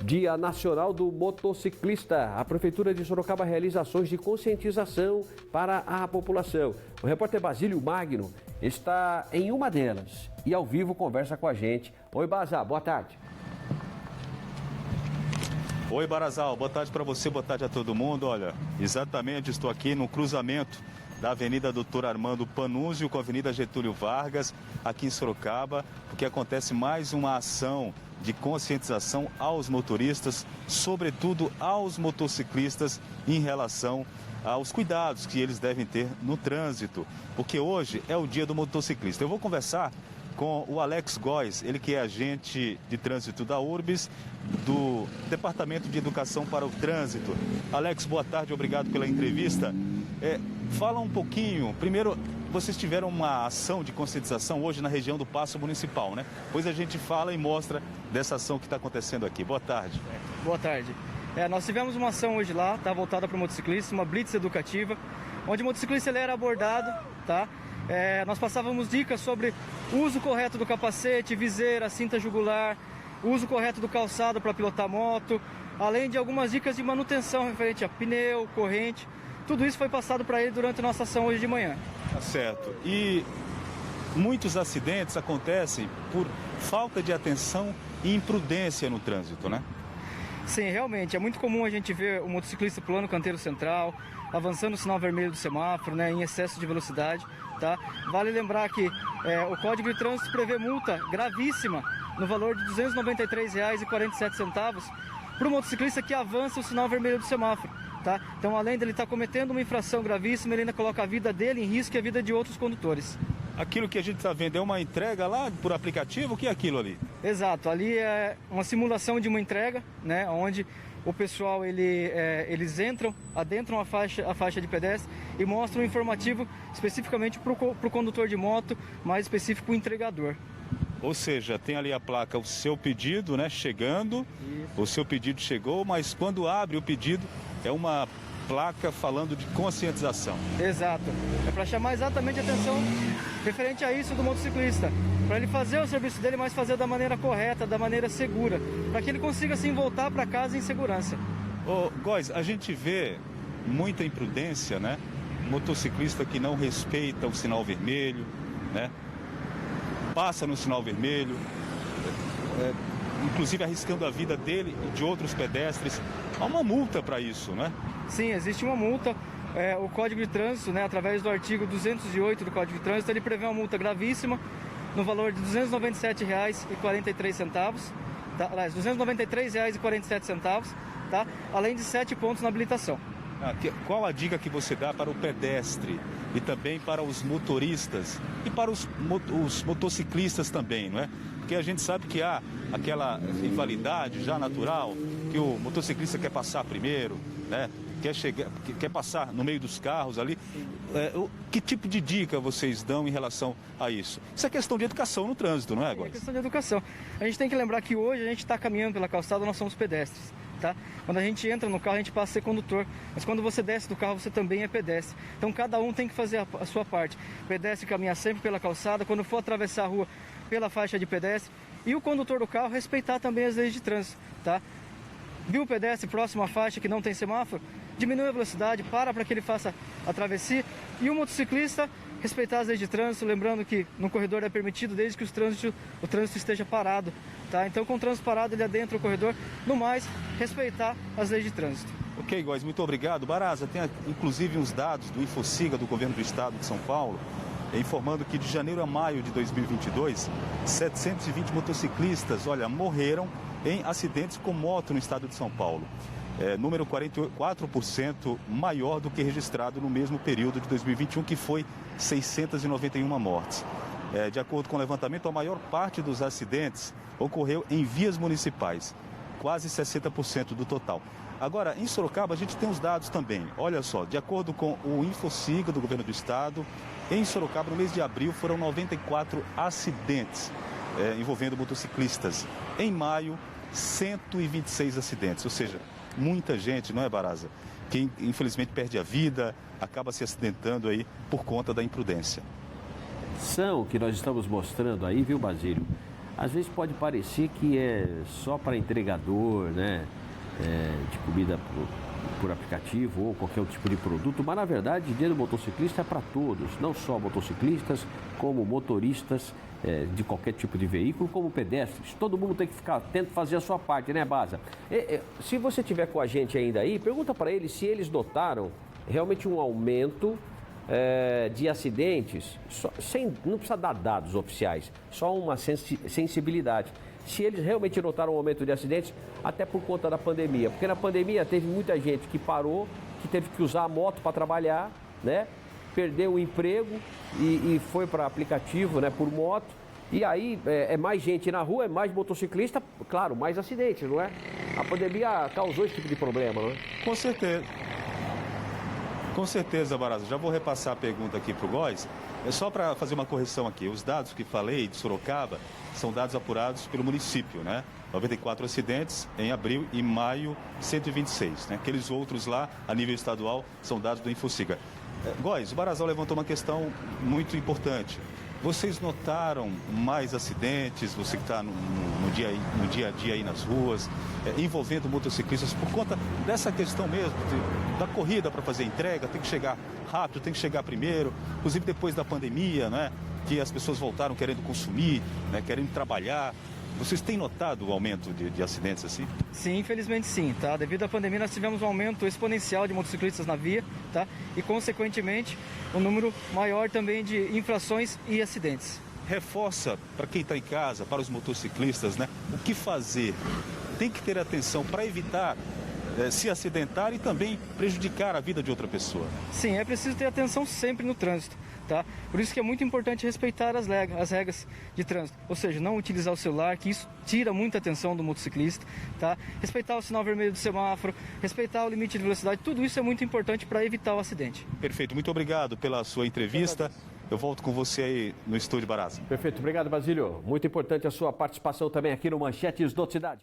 Dia Nacional do Motociclista. A Prefeitura de Sorocaba realiza ações de conscientização para a população. O repórter Basílio Magno está em uma delas e ao vivo conversa com a gente. Oi, Bazar, boa tarde. Oi, Barazal, boa tarde para você, boa tarde a todo mundo. Olha, exatamente, estou aqui no cruzamento da Avenida Doutor Armando Panunzio com a Avenida Getúlio Vargas, aqui em Sorocaba, porque acontece mais uma ação de conscientização aos motoristas, sobretudo aos motociclistas, em relação aos cuidados que eles devem ter no trânsito, porque hoje é o dia do motociclista. Eu vou conversar com o Alex Góes, ele que é agente de trânsito da URBS, do Departamento de Educação para o Trânsito. Alex, boa tarde, obrigado pela entrevista. Fala um pouquinho, primeiro, vocês tiveram uma ação de conscientização hoje na região do Paço Municipal, né? Pois a gente fala e mostra dessa ação que está acontecendo aqui. Boa tarde. Boa tarde. Nós tivemos uma ação hoje lá, tá, voltada para o motociclista, uma blitz educativa, onde o motociclista ele era abordado, tá? Nós passávamos dicas sobre o uso correto do capacete, viseira, cinta jugular, uso correto do calçado para pilotar moto, além de algumas dicas de manutenção referente a pneu, corrente. Tudo isso foi passado para ele durante a nossa ação hoje de manhã. Tá certo. E muitos acidentes acontecem por falta de atenção e imprudência no trânsito, né? Sim, realmente. É muito comum a gente ver o motociclista pulando o canteiro central, avançando o sinal vermelho do semáforo, né, em excesso de velocidade, tá? Vale lembrar que o Código de Trânsito prevê multa gravíssima no valor de R$ 293,47 para o motociclista que avança o sinal vermelho do semáforo, tá? Então, além dele estar cometendo uma infração gravíssima, ele ainda coloca a vida dele em risco e a vida de outros condutores. Aquilo que a gente está vendo é uma entrega lá por aplicativo? O que é aquilo ali? Exato, ali é uma simulação de uma entrega, né, onde o pessoal eles adentram a faixa de pedestre e mostram um informativo especificamente para o condutor de moto, mais específico o entregador. Ou seja, tem ali a placa, o seu pedido, né, chegando, isso. O seu pedido chegou, mas quando abre o pedido é uma placa falando de conscientização. Exato, é para chamar exatamente a atenção referente a isso do motociclista, para ele fazer o serviço dele, mas fazer da maneira correta, da maneira segura, para que ele consiga assim voltar para casa em segurança. Ô, Góes, a gente vê muita imprudência, né? Motociclista que não respeita o sinal vermelho, né? Passa no sinal vermelho, inclusive arriscando a vida dele e de outros pedestres. Há uma multa para isso, né? Sim, existe uma multa. O Código de Trânsito, né, através do artigo 208 do Código de Trânsito, ele prevê uma multa gravíssima no valor de R$ 297,43, tá? Aliás, R$ 293,47, tá? Além de 7 pontos na habilitação. Qual a dica que você dá para o pedestre e também para os motoristas e para os motociclistas também, não é? Porque a gente sabe que há aquela rivalidade já natural, que o motociclista quer passar primeiro, né? Quer passar no meio dos carros ali. Que tipo de dica vocês dão em relação a isso? Isso é questão de educação no trânsito, não é, Góes? É questão de educação. A gente tem que lembrar que hoje a gente está caminhando pela calçada, nós somos pedestres, tá? Quando a gente entra no carro, a gente passa a ser condutor, mas quando você desce do carro, você também é pedestre. Então cada um tem que fazer a sua parte. O pedestre caminhar sempre pela calçada, quando for atravessar a rua, pela faixa de pedestre, e o condutor do carro respeitar também as leis de trânsito, tá? Viu o pedestre próximo à faixa que não tem semáforo? Diminui a velocidade, para que ele faça a travessia. E o motociclista respeitar as leis de trânsito, lembrando que no corredor é permitido desde que o trânsito esteja parado, tá? Então, com o trânsito parado, ele adentra o corredor. No mais, respeitar as leis de trânsito. Ok, Góes, muito obrigado. Baraza, tem inclusive uns dados do Infociga do Governo do Estado de São Paulo, informando que de janeiro a maio de 2022, 720 motociclistas, morreram em acidentes com moto no estado de São Paulo. Número 44% maior do que registrado no mesmo período de 2021, que foi 691 mortes. De acordo com o levantamento, a maior parte dos acidentes ocorreu em vias municipais, quase 60% do total. Agora, em Sorocaba, a gente tem os dados também. Olha só, de acordo com o Infociga do Governo do Estado, em Sorocaba, no mês de abril, foram 94 acidentes envolvendo motociclistas. Em maio, 126 acidentes, ou seja, muita gente, não é, Baraza, que infelizmente perde a vida, acaba se acidentando aí por conta da imprudência. São que nós estamos mostrando aí, viu, Basílio? às vezes pode parecer que é só para entregador, né, de comida por aplicativo ou qualquer outro tipo de produto, mas na verdade o dia do motociclista é para todos, não só motociclistas, como motoristas de qualquer tipo de veículo, como pedestres. Todo mundo tem que ficar atento, fazer a sua parte, né, Baza? Se você estiver com a gente ainda aí, pergunta para eles se eles notaram realmente um aumento de acidentes, não precisa dar dados oficiais, só uma sensibilidade. Se eles realmente notaram um aumento de acidentes, até por conta da pandemia. Porque na pandemia teve muita gente que parou, que teve que usar a moto para trabalhar, né? Perdeu o emprego e foi para aplicativo, né, por moto. E aí é mais gente na rua, é mais motociclista, claro, mais acidentes, não é? A pandemia causou esse tipo de problema, não é? Com certeza. Com certeza, Baraza. Já vou repassar a pergunta aqui para o Góes. É só para fazer uma correção aqui. Os dados que falei de Sorocaba são dados apurados pelo município, né? 94 acidentes em abril e maio, 126. Né? Aqueles outros lá, a nível estadual, são dados do Infociga. Góes, o Barazal levantou uma questão muito importante. Vocês notaram mais acidentes, você que está no dia a dia aí nas ruas, envolvendo motociclistas, por conta dessa questão mesmo, da corrida para fazer entrega, tem que chegar rápido, tem que chegar primeiro, inclusive depois da pandemia, né, que as pessoas voltaram querendo consumir, né, querendo trabalhar. Vocês têm notado o aumento de acidentes assim? Sim, infelizmente sim, tá? Devido à pandemia nós tivemos um aumento exponencial de motociclistas na via, tá? E consequentemente um número maior também de infrações e acidentes. Reforça para quem está em casa, para os motociclistas, né? O que fazer? Tem que ter atenção para evitar se acidentar e também prejudicar a vida de outra pessoa. Sim, é preciso ter atenção sempre no trânsito, tá? Por isso que é muito importante respeitar as regras de trânsito, ou seja, não utilizar o celular, que isso tira muita atenção do motociclista, tá? Respeitar o sinal vermelho do semáforo, respeitar o limite de velocidade, tudo isso é muito importante para evitar o acidente. Perfeito, muito obrigado pela sua entrevista. Eu volto com você aí no estúdio Barazza. Perfeito, obrigado, Basílio. Muito importante a sua participação também aqui no Manchetes Notícias.